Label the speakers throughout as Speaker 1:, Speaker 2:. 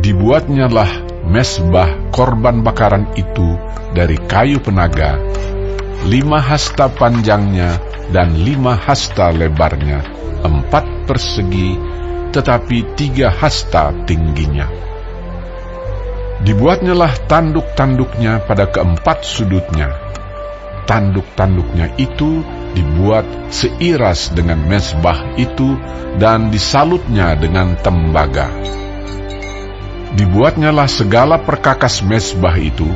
Speaker 1: Dibuatnyalah mezbah korban bakaran itu dari kayu penaga, 5 hasta panjangnya dan 5 hasta lebarnya, 4 persegi, tetapi 3 hasta tingginya. Dibuatnyalah tanduk-tanduknya pada keempat sudutnya. Tanduk-tanduknya itu dibuat seiras dengan mezbah itu dan disalutnya dengan tembaga. Dibuatnyalah segala perkakas mezbah itu,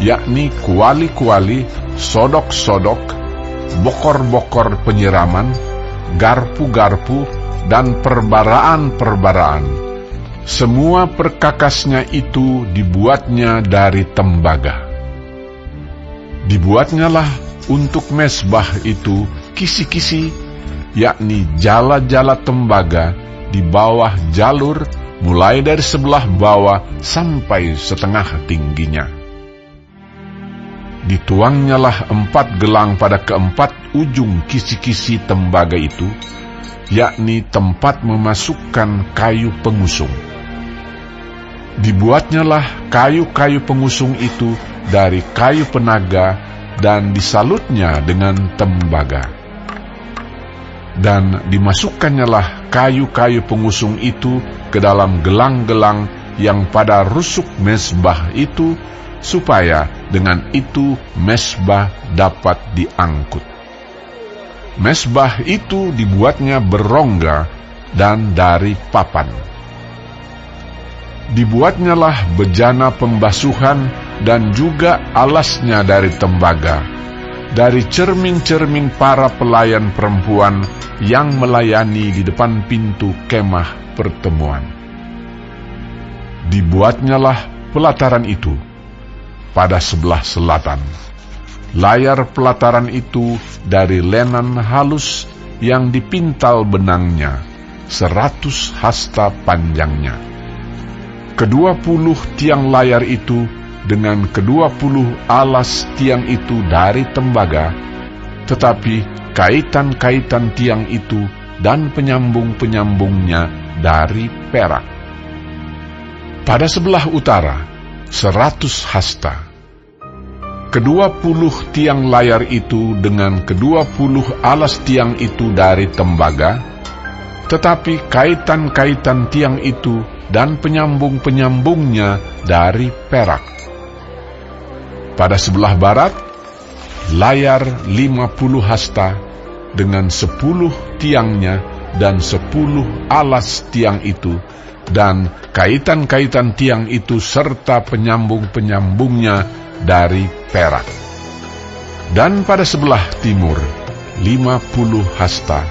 Speaker 1: yakni kuali-kuali, sodok-sodok, bokor-bokor penyiraman, garpu-garpu, dan perbaraan-perbaraan. Semua perkakasnya itu dibuatnya dari tembaga. Dibuatnyalah untuk mezbah itu kisi-kisi, yakni jala-jala tembaga di bawah jalur, mulai dari sebelah bawah sampai setengah tingginya. Dituangnyalah 4 gelang pada keempat ujung kisi-kisi tembaga itu, yakni tempat memasukkan kayu pengusung. Dibuatnyalah kayu-kayu pengusung itu dari kayu penaga dan disalutnya dengan tembaga. Dan dimasukannyalah kayu-kayu pengusung itu ke dalam gelang-gelang yang pada rusuk mezbah itu, supaya dengan itu mezbah dapat diangkut. Mezbah itu dibuatnya berongga dan dari papan. Dibuatnyalah bejana pembasuhan dan juga alasnya dari tembaga, dari cermin-cermin para pelayan perempuan yang melayani di depan pintu kemah pertemuan. Dibuatnyalah pelataran itu pada sebelah selatan. Layar pelataran itu dari lenan halus yang dipintal benangnya, 100 hasta panjangnya. 20 tiang layar itu dengan 20 alas tiang itu dari tembaga, tetapi kaitan-kaitan tiang itu dan penyambung-penyambungnya dari perak. Pada sebelah utara 100 hasta. 20 tiang layar itu dengan 20 alas tiang itu dari tembaga, tetapi kaitan-kaitan tiang itu dan penyambung-penyambungnya dari perak. Pada sebelah barat, layar 50 hasta dengan 10 tiangnya dan 10 alas tiang itu, dan kaitan-kaitan tiang itu serta penyambung-penyambungnya dari perak. Dan pada sebelah timur, 50 hasta,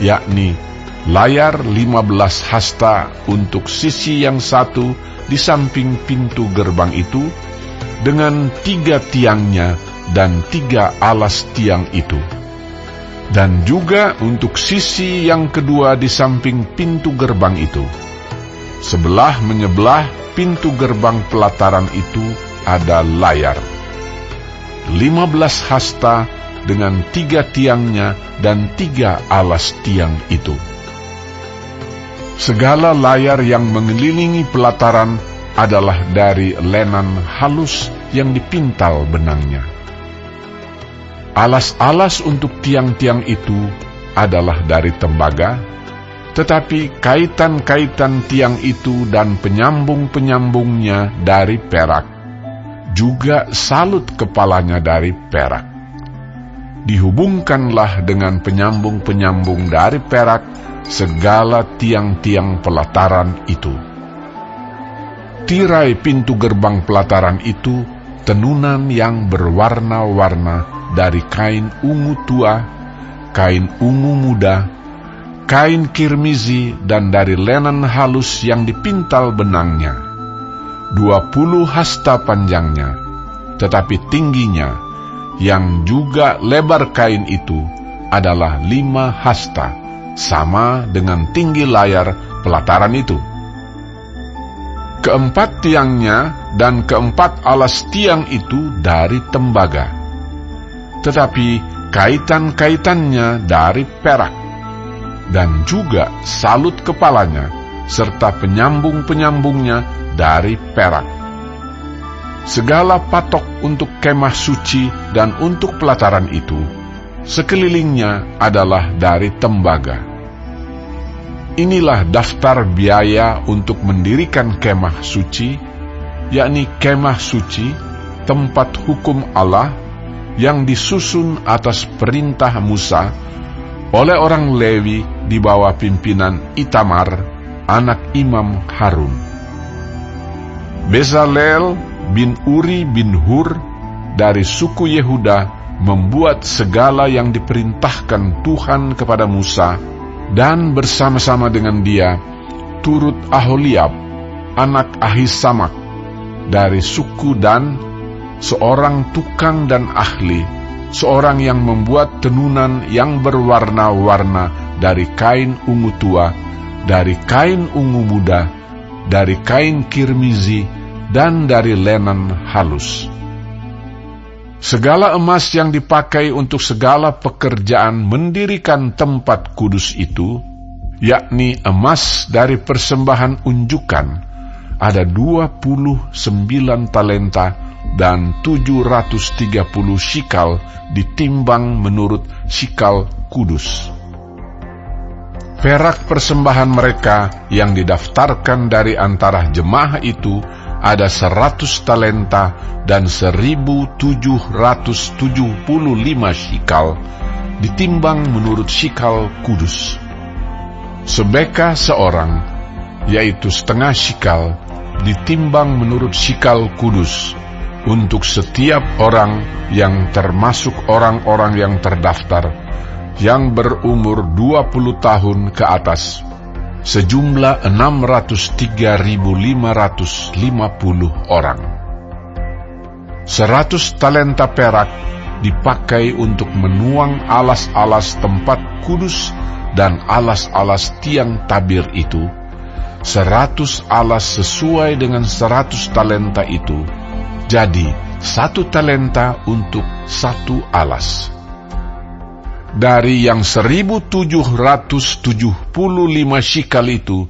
Speaker 1: yakni layar 15 hasta untuk sisi yang satu di samping pintu gerbang itu, dengan 3 tiangnya dan 3 alas tiang itu. Dan juga untuk sisi yang kedua di samping pintu gerbang itu. Sebelah menyebelah pintu gerbang pelataran itu ada layar 15 hasta dengan 3 tiangnya dan 3 alas tiang itu. Segala layar yang mengelilingi pelataran adalah dari lenan halus yang dipintal benangnya. Alas-alas untuk tiang-tiang itu adalah dari tembaga, tetapi kaitan-kaitan tiang itu dan penyambung-penyambungnya dari perak, juga salut kepalanya dari perak. Dihubungkanlah dengan penyambung-penyambung dari perak segala tiang-tiang pelataran itu. Tirai pintu gerbang pelataran itu tenunan yang berwarna-warna dari kain ungu tua, kain ungu muda, kain kirmizi, dan dari lenan halus yang dipintal benangnya. 20 hasta panjangnya, tetapi tingginya, yang juga lebar kain itu, adalah 5 hasta, sama dengan tinggi layar pelataran itu. Keempat tiangnya dan keempat alas tiang itu dari tembaga, tetapi kaitan-kaitannya dari perak, dan juga salut kepalanya serta penyambung-penyambungnya dari perak. Segala patok untuk kemah suci dan untuk pelataran itu, sekelilingnya adalah dari tembaga. Inilah daftar biaya untuk mendirikan kemah suci, yakni kemah suci, tempat hukum Allah, yang disusun atas perintah Musa oleh orang Lewi di bawah pimpinan Itamar, anak Imam Harun. Bezalel bin Uri bin Hur dari suku Yehuda membuat segala yang diperintahkan Tuhan kepada Musa, dan bersama-sama dengan dia turut Aholiab, anak Ahisamak dari suku Dan, seorang tukang dan ahli, seorang yang membuat tenunan yang berwarna-warna dari kain ungu tua, dari kain ungu muda, dari kain kirmizi, dan dari linen halus. Segala emas yang dipakai untuk segala pekerjaan mendirikan tempat kudus itu, yakni emas dari persembahan unjukan, ada 29 talenta dan 730 shikal ditimbang menurut shikal kudus. Perak persembahan mereka yang didaftarkan dari antara jemaah itu ada 100 talenta dan 1.775 shikal ditimbang menurut shikal kudus. Sebeka seorang, yaitu setengah shikal, ditimbang menurut shikal kudus untuk setiap orang yang termasuk orang-orang yang terdaftar, yang berumur 20 tahun ke atas, sejumlah 603.550 orang. 100 talenta perak dipakai untuk menuang alas-alas tempat kudus dan alas-alas tiang tabir itu, 100 alas sesuai dengan 100 talenta itu, jadi 1 talenta untuk 1 alas. Dari yang 1.775 shikal itu,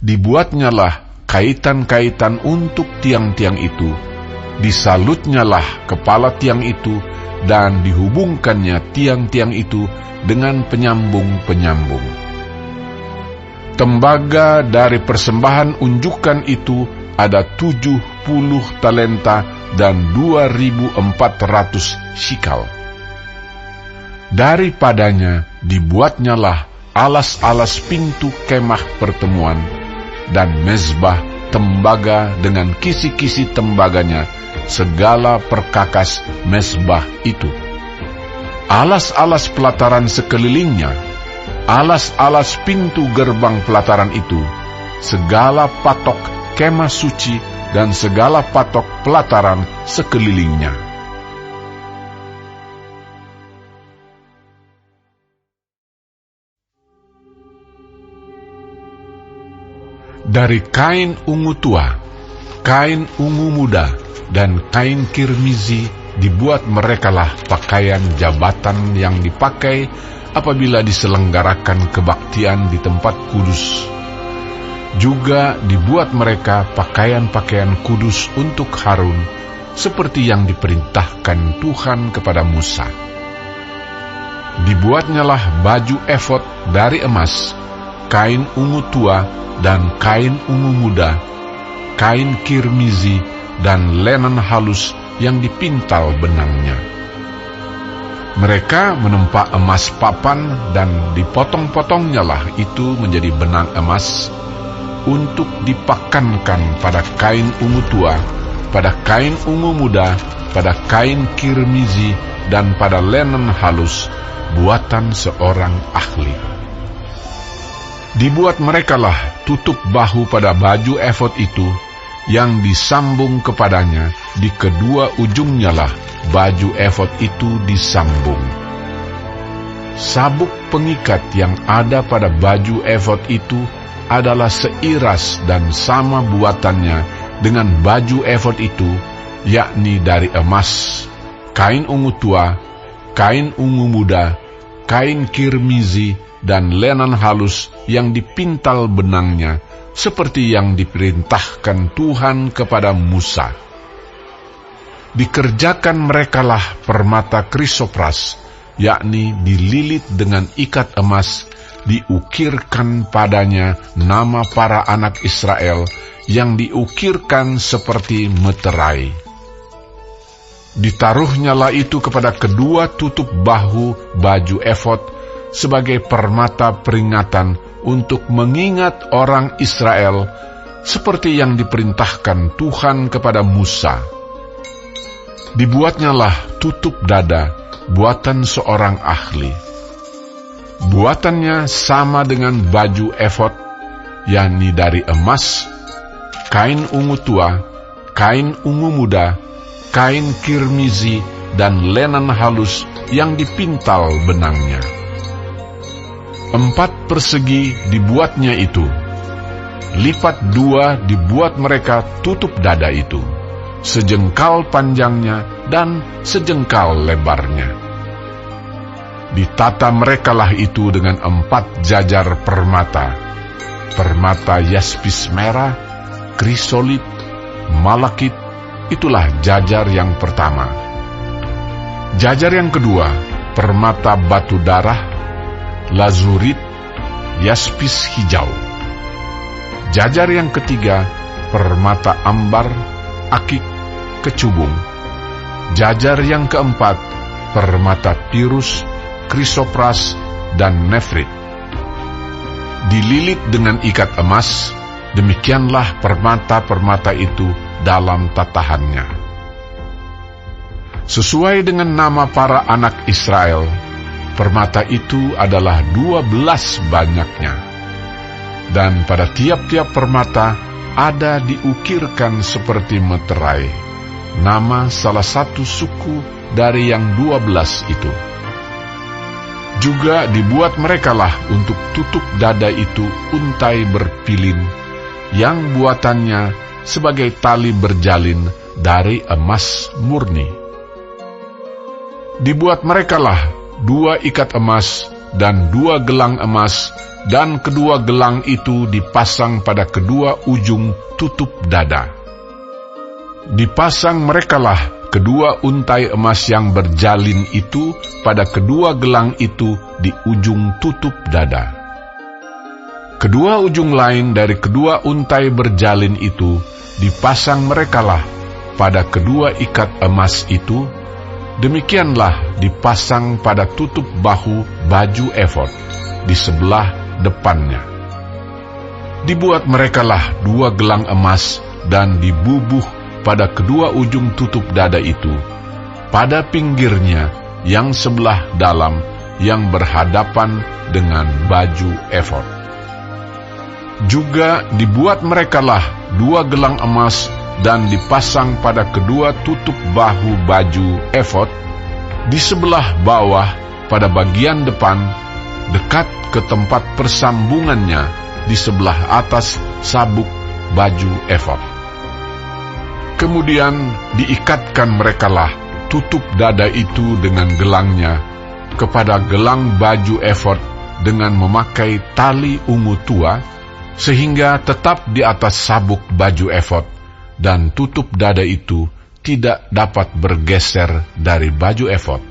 Speaker 1: dibuatnyalah kaitan-kaitan untuk tiang-tiang itu, disalutnyalah kepala tiang itu, dan dihubungkannya tiang-tiang itu dengan penyambung-penyambung. Tembaga dari persembahan unjukan itu ada 70 talenta dan 2.400 shikal. Daripadanya dibuatnyalah alas-alas pintu kemah pertemuan dan mezbah tembaga dengan kisi-kisi tembaganya, segala perkakas mezbah itu. Alas-alas pelataran sekelilingnya, alas-alas pintu gerbang pelataran itu, segala patok kemah suci dan segala patok pelataran sekelilingnya. Dari kain ungu tua, kain ungu muda, dan kain kirmizi dibuat merekalah pakaian jabatan yang dipakai apabila diselenggarakan kebaktian di tempat kudus. Juga dibuat mereka pakaian-pakaian kudus untuk Harun, seperti yang diperintahkan Tuhan kepada Musa. Dibuatnyalah baju efod dari emas, kain ungu tua, dan kain ungu muda, kain kirmizi, dan linen halus yang dipintal benangnya. Mereka menempa emas papan, dan dipotong-potongnya itu menjadi benang emas, untuk dipakankan pada kain ungu tua, pada kain ungu muda, pada kain kirmizi, dan pada linen halus, buatan seorang ahli. Dibuat merekalah tutup bahu pada baju efod itu, yang disambung kepadanya, di kedua ujungnya lah baju efod itu disambung. Sabuk pengikat yang ada pada baju efod itu adalah seiras dan sama buatannya dengan baju efod itu, yakni dari emas, kain ungu tua, kain ungu muda, kain kirmizi, dan linen halus yang dipintal benangnya, seperti yang diperintahkan Tuhan kepada Musa. Dikerjakan merekalah permata krisopras, yakni dililit dengan ikat emas, diukirkan padanya nama para anak Israel yang diukirkan seperti meterai. Ditaruhnyalah itu kepada kedua tutup bahu baju efod sebagai permata peringatan untuk mengingat orang Israel, seperti yang diperintahkan Tuhan kepada Musa. Dibuatnyalah tutup dada buatan seorang ahli. Buatannya sama dengan baju efod, yakni dari emas, kain ungu tua, kain ungu muda, kain kirmizi, dan lenan halus yang dipintal benangnya. 4 persegi dibuatnya itu. Lipat 2 dibuat mereka tutup dada itu, sejengkal panjangnya dan sejengkal lebarnya. Ditata merekalah itu dengan 4 jajar permata. Permata yaspis merah, krisolit, malakit, itulah jajar yang pertama. Jajar yang kedua, permata batu darah, lazurit, yaspis hijau. Jajar yang ketiga, permata ambar, akik, kecubung. Jajar yang keempat, permata pirus, krisopras, dan nefrit. Dililit dengan ikat emas, demikianlah permata-permata itu dalam tatahannya. Sesuai dengan nama para anak Israel, permata itu adalah 12 banyaknya. Dan pada tiap-tiap permata ada diukirkan seperti meterai, nama salah satu suku dari yang 12 itu. Juga dibuat merekalah untuk tutup dada itu untai berpilin, yang buatannya sebagai tali berjalin dari emas murni. Dibuat merekalah 2 ikat emas dan 2 gelang emas, dan kedua gelang itu dipasang pada kedua ujung tutup dada. Dipasang merekalah kedua untai emas yang berjalin itu pada kedua gelang itu di ujung tutup dada. Kedua ujung lain dari kedua untai berjalin itu dipasang merekalah pada kedua ikat emas itu. Demikianlah dipasang pada tutup bahu baju efod di sebelah depannya. Dibuat merekalah 2 gelang emas dan dibubuh pada kedua ujung tutup dada itu, pada pinggirnya yang sebelah dalam yang berhadapan dengan baju efod. Juga dibuat merekalah 2 gelang emas dan dipasang pada kedua tutup bahu baju efod di sebelah bawah pada bagian depan, dekat ke tempat persambungannya di sebelah atas sabuk baju efod. Kemudian diikatkan merekalah tutup dada itu dengan gelangnya kepada gelang baju efod dengan memakai tali ungu tua, sehingga tetap di atas sabuk baju efod, dan tutup dada itu tidak dapat bergeser dari baju efod,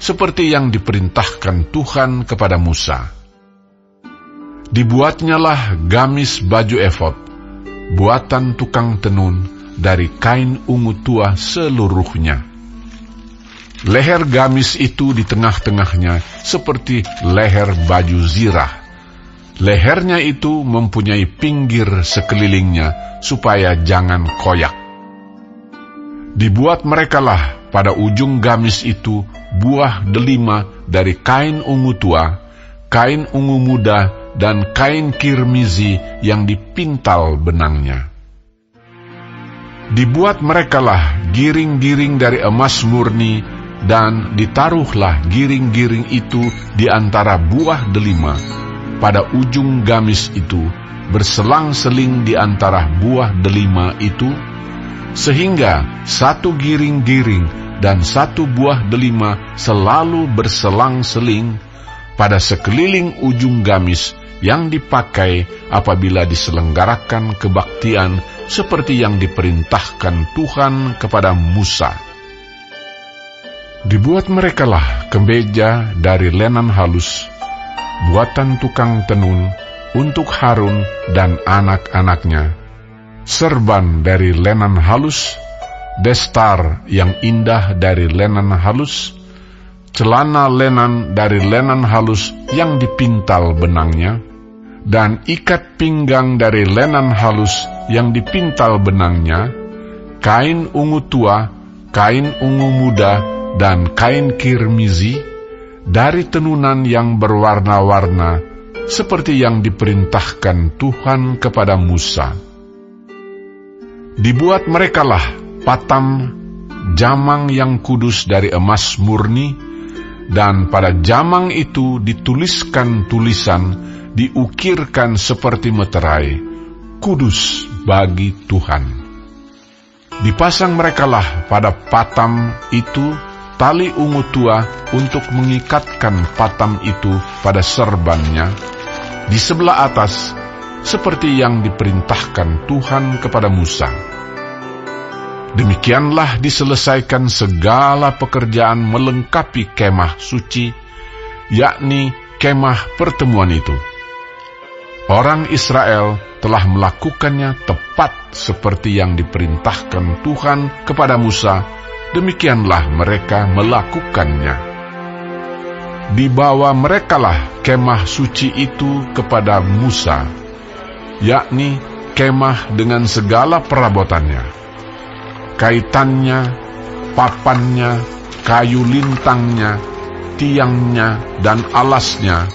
Speaker 1: seperti yang diperintahkan Tuhan kepada Musa. Dibuatnyalah gamis baju efod, buatan tukang tenun, dari kain ungu tua seluruhnya. Leher gamis itu di tengah-tengahnya seperti leher baju zirah. Lehernya itu mempunyai pinggir sekelilingnya supaya jangan koyak. Dibuat merekalah pada ujung gamis itu buah delima dari kain ungu tua, kain ungu muda, dan kain kirmizi yang dipintal benangnya. Dibuat merekalah giring-giring dari emas murni, dan ditaruhlah giring-giring itu di antara buah delima pada ujung gamis itu, berselang-seling di antara buah delima itu, sehingga satu giring-giring dan satu buah delima selalu berselang-seling pada sekeliling ujung gamis yang dipakai apabila diselenggarakan kebaktian seperti yang diperintahkan Tuhan kepada Musa. Dibuat merekalah kemeja dari lenan halus, buatan tukang tenun untuk Harun dan anak-anaknya, serban dari lenan halus, destar yang indah dari lenan halus, celana lenan dari lenan halus yang dipintal benangnya, dan ikat pinggang dari lenan halus yang dipintal benangnya, kain ungu tua, kain ungu muda, dan kain kirmizi dari tenunan yang berwarna-warna seperti yang diperintahkan Tuhan kepada Musa. Dibuat merekalah patam jamang yang kudus dari emas murni, dan pada jamang itu dituliskan tulisan, diukirkan seperti meterai, kudus bagi Tuhan. Dipasang merekalah pada patam itu tali ungu tua untuk mengikatkan patam itu pada serbannya di sebelah atas, seperti yang diperintahkan Tuhan kepada Musa. Demikianlah diselesaikan segala pekerjaan melengkapi kemah suci, yakni kemah pertemuan itu. Orang Israel telah melakukannya tepat seperti yang diperintahkan Tuhan kepada Musa. Demikianlah mereka melakukannya. Dibawa merekalah kemah suci itu kepada Musa, yakni kemah dengan segala perabotannya, kaitannya, papannya, kayu lintangnya, tiangnya, dan alasnya,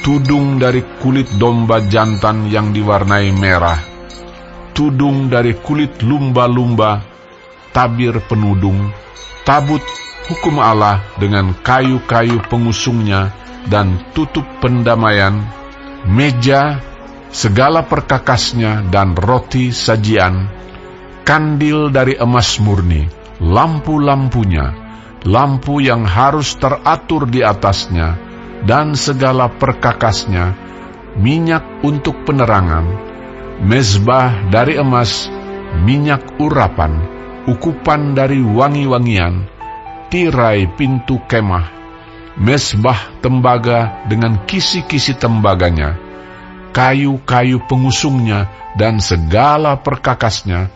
Speaker 1: tudung dari kulit domba jantan yang diwarnai merah, tudung dari kulit lumba-lumba, tabir penudung, tabut hukum Allah dengan kayu-kayu pengusungnya dan tutup pendamaian, meja, segala perkakasnya dan roti sajian, kandil dari emas murni, lampu-lampunya, lampu yang harus teratur di atasnya, dan segala perkakasnya, minyak untuk penerangan, mezbah dari emas, minyak urapan, ukupan dari wangi-wangian, tirai pintu kemah, mezbah tembaga dengan kisi-kisi tembaganya, kayu-kayu pengusungnya dan segala perkakasnya,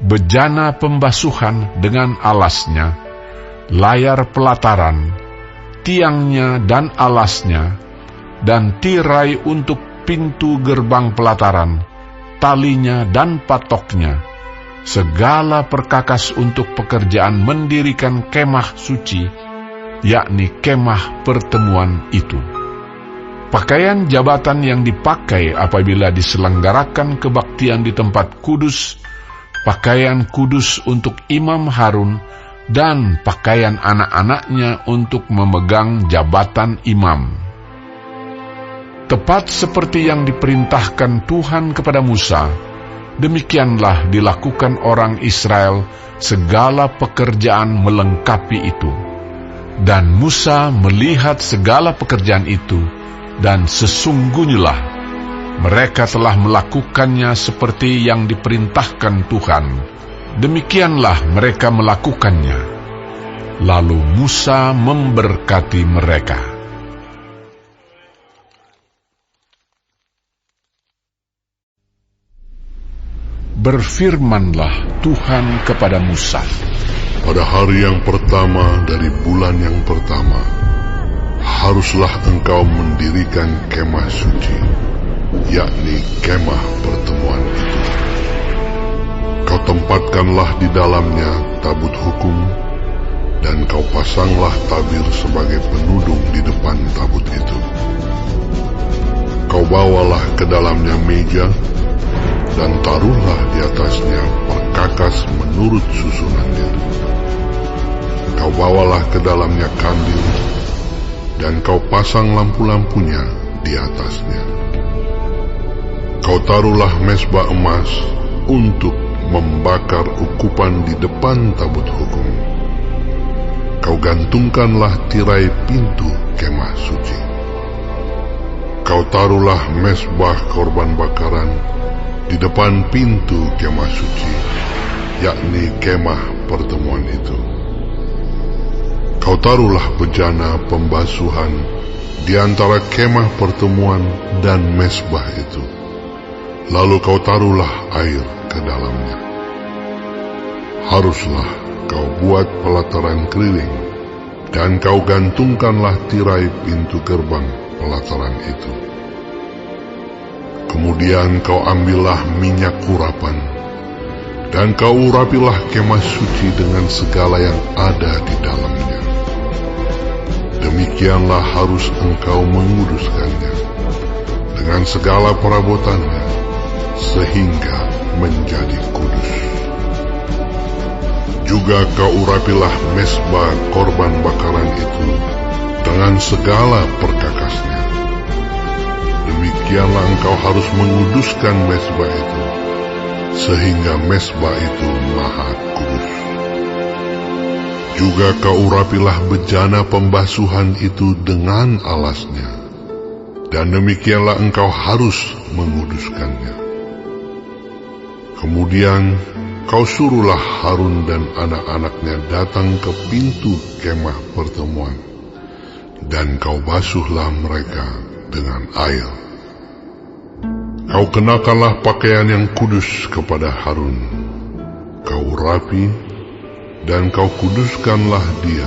Speaker 1: bejana pembasuhan dengan alasnya, layar pelataran, tiangnya dan alasnya, dan tirai untuk pintu gerbang pelataran, talinya dan patoknya, segala perkakas untuk pekerjaan mendirikan kemah suci, yakni kemah pertemuan itu. Pakaian jabatan yang dipakai apabila diselenggarakan kebaktian di tempat kudus, pakaian kudus untuk Imam Harun, dan pakaian anak-anaknya untuk memegang jabatan imam. Tepat seperti yang diperintahkan Tuhan kepada Musa, demikianlah dilakukan orang Israel segala pekerjaan melengkapi itu. Dan Musa melihat segala pekerjaan itu, dan sesungguhnya mereka telah melakukannya seperti yang diperintahkan Tuhan. Demikianlah mereka melakukannya. Lalu Musa memberkati mereka. Berfirmanlah Tuhan kepada Musa.
Speaker 2: Pada hari yang pertama dari bulan yang pertama, haruslah engkau mendirikan kemah suci, yakni kemah pertemuan itu. Kau tempatkanlah di dalamnya tabut hukum, dan kau pasanglah tabir sebagai penudung di depan tabut itu. Kau bawalah ke dalamnya meja, dan taruhlah di atasnya perkakas menurut susunannya. Kau bawalah ke dalamnya kandil, dan kau pasang lampu-lampunya di atasnya. Kau taruhlah mezbah emas untuk membakar ukupan di depan tabut hukum. Kau gantungkanlah tirai pintu kemah suci. kau taruhlah mezbah korban bakaran di depan pintu kemah suci, yakni kemah pertemuan itu. Kau taruhlah bejana pembasuhan di antara kemah pertemuan dan mezbah itu. Lalu kau taruhlah air ke dalamnya. Haruslah kau buat pelataran keliling, dan kau gantungkanlah tirai pintu gerbang pelataran itu. Kemudian kau ambillah minyak urapan, dan kau urapilah kemah suci dengan segala yang ada di dalamnya. Demikianlah harus engkau menguduskannya dengan segala perabotannya, sehingga menjadi kudus. Juga kau urapilah mezbah korban bakaran itu dengan segala perkakasnya. Demikianlah engkau harus menguduskan mezbah itu, sehingga mezbah itu maha kudus. Juga kau urapilah bejana pembasuhan itu dengan alasnya, dan demikianlah engkau harus menguduskannya. Kemudian kau suruhlah Harun dan anak-anaknya datang ke pintu kemah pertemuan, dan kau basuhlah mereka dengan air. Kau kenakanlah pakaian yang kudus kepada Harun. Kau rapi, dan kau kuduskanlah dia,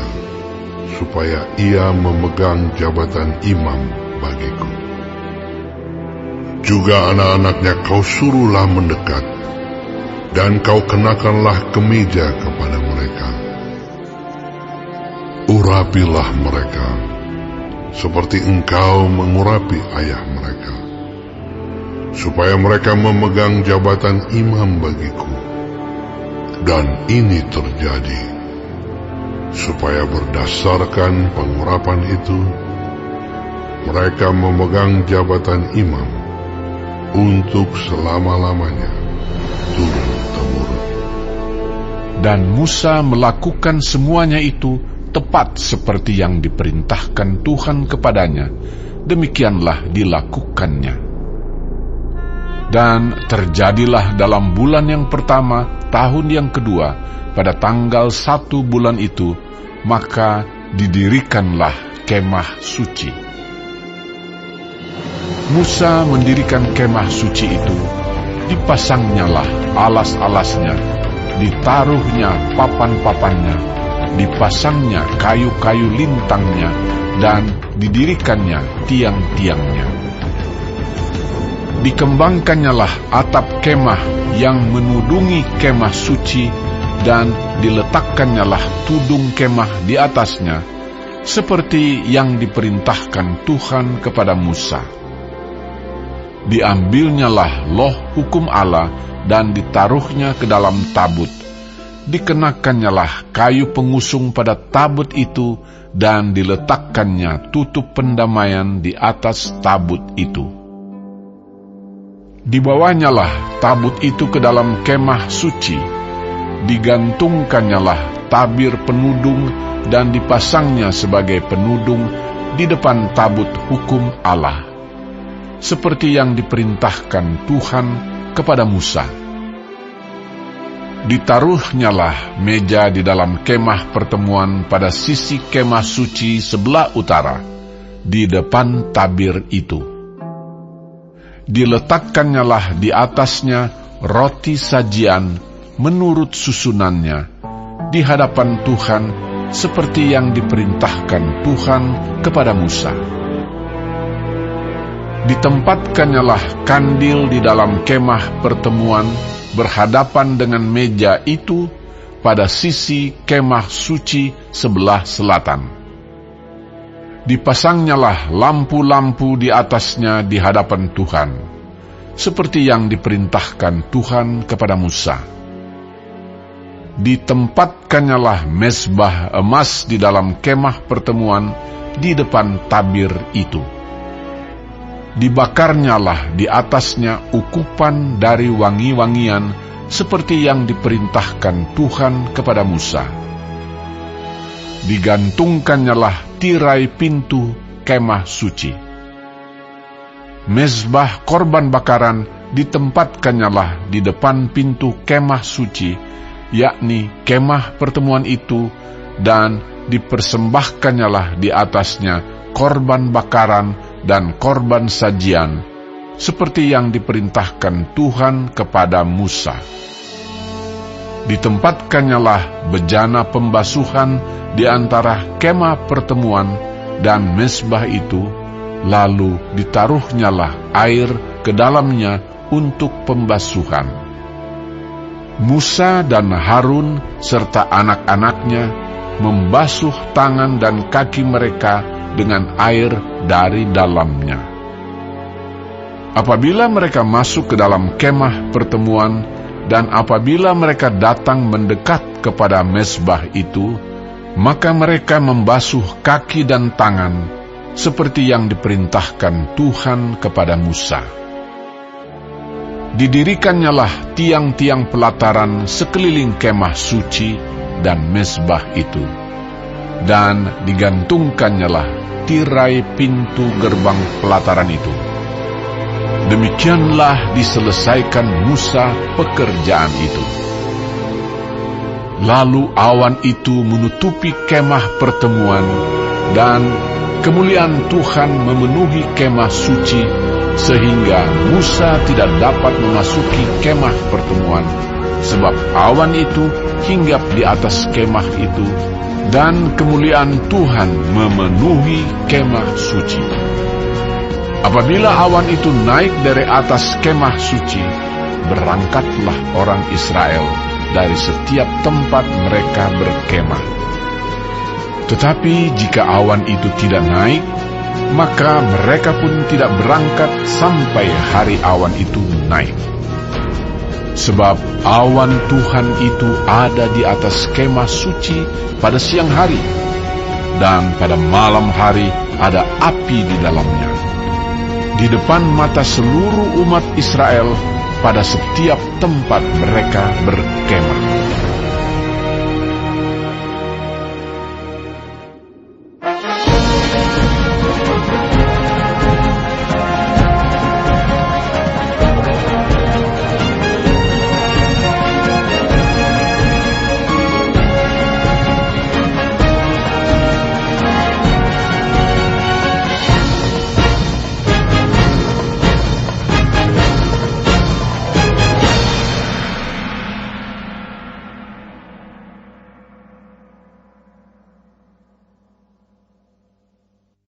Speaker 2: supaya ia memegang jabatan imam bagiku. Juga anak-anaknya kau suruhlah mendekat, dan kau kenakanlah kemeja kepada mereka. Urapilah mereka, seperti engkau mengurapi ayah mereka, supaya mereka memegang jabatan imam bagiku. Dan ini terjadi, supaya berdasarkan pengurapan itu, mereka memegang jabatan imam untuk selama-lamanya, turun-temurun.
Speaker 1: Dan Musa melakukan semuanya itu tepat seperti yang diperintahkan Tuhan kepadanya. Demikianlah dilakukannya. Dan terjadilah dalam bulan yang pertama, tahun yang kedua, pada tanggal 1 bulan itu, maka didirikanlah kemah suci. Musa mendirikan kemah suci itu, dipasangnyalah alas-alasnya, ditaruhnya papan-papannya, dipasangnya kayu-kayu lintangnya, dan didirikannya tiang-tiangnya. Dikembangkannyalah atap kemah yang menudungi kemah suci, dan diletakkannya tudung kemah di atasnya, seperti yang diperintahkan Tuhan kepada Musa. Diambilnyalah loh hukum Allah, dan ditaruhnya ke dalam tabut. Dikenakannya kayu pengusung pada tabut itu, dan diletakkannya tutup pendamaian di atas tabut itu. Dibawanyalah tabut itu ke dalam kemah suci, digantungkannyalah tabir penudung, dan dipasangnya sebagai penudung di depan tabut hukum Allah, seperti yang diperintahkan Tuhan kepada Musa. Ditaruhnyalah meja di dalam kemah pertemuan pada sisi kemah suci sebelah utara, di depan tabir itu. Diletakkannya di atasnya roti sajian menurut susunannya di hadapan Tuhan, seperti yang diperintahkan Tuhan kepada Musa. Ditempatkannya kandil di dalam kemah pertemuan berhadapan dengan meja itu pada sisi kemah suci sebelah selatan. Dipasangnyalah lampu-lampu di atasnya di hadapan Tuhan, seperti yang diperintahkan Tuhan kepada Musa. Ditempatkannyalah mezbah emas di dalam kemah pertemuan di depan tabir itu. Dibakarnyalah di atasnya ukupan dari wangi-wangian, seperti yang diperintahkan Tuhan kepada Musa. Digantungkannyalah tirai pintu kemah suci. mezbah korban bakaran ditempatkannyalah di depan pintu kemah suci, yakni kemah pertemuan itu, dan dipersembahkannyalah di atasnya korban bakaran dan korban sajian, seperti yang diperintahkan Tuhan kepada Musa. Ditempatkannyalah bejana pembasuhan di antara kemah pertemuan dan mezbah itu, lalu ditaruhnyalah air ke dalamnya untuk pembasuhan. Musa dan Harun serta anak-anaknya membasuh tangan dan kaki mereka dengan air dari dalamnya. Apabila mereka masuk ke dalam kemah pertemuan, dan apabila mereka datang mendekat kepada mezbah itu, maka mereka membasuh kaki dan tangan, seperti yang diperintahkan Tuhan kepada Musa. Didirikannya tiang-tiang pelataran sekeliling kemah suci dan mezbah itu, dan digantungkannyalah tirai pintu gerbang pelataran itu. Demikianlah diselesaikan Musa pekerjaan itu. Lalu awan itu menutupi kemah pertemuan, dan kemuliaan Tuhan memenuhi kemah suci, sehingga Musa tidak dapat memasuki kemah pertemuan, sebab awan itu hinggap di atas kemah itu, dan kemuliaan Tuhan memenuhi kemah suci. Apabila awan itu naik dari atas kemah suci, berangkatlah orang Israel dari setiap tempat mereka berkemah. Tetapi jika awan itu tidak naik, maka mereka pun tidak berangkat sampai hari awan itu naik. Sebab awan Tuhan itu ada di atas kemah suci pada siang hari, dan pada malam hari ada api di dalamnya, di depan mata seluruh umat Israel pada setiap tempat mereka berkemah.